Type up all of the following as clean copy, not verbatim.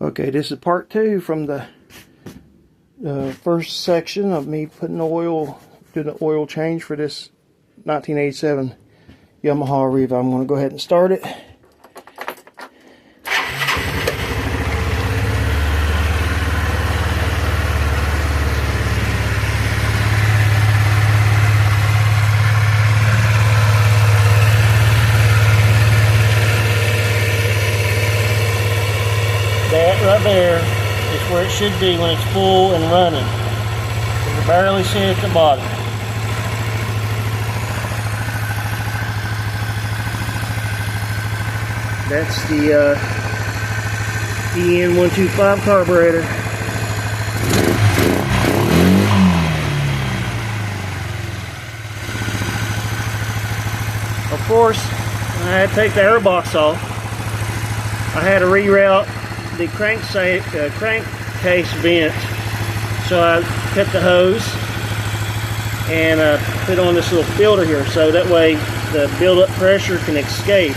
Okay, this is part 2 from the first section of me putting doing the oil change for this 1987 Yamaha Riva. I'm going to go ahead and start it. That right there is where it should be when it's full and running. You can barely see it at the bottom. That's the xc125 carburetor. Of course, I had to take the air box off. I had to reroute the crankcase vent, so I cut the hose and put on this little filter here, so that way the build-up pressure can escape.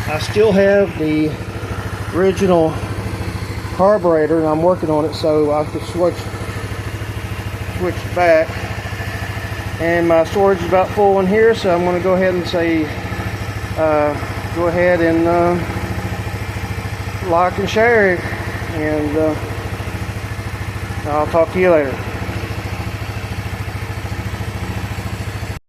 I still have the original carburetor and I'm working on it, so I can switch back. And my storage is about full in here, so I'm going to go ahead and say go ahead and lock and share it, and I'll talk to you later.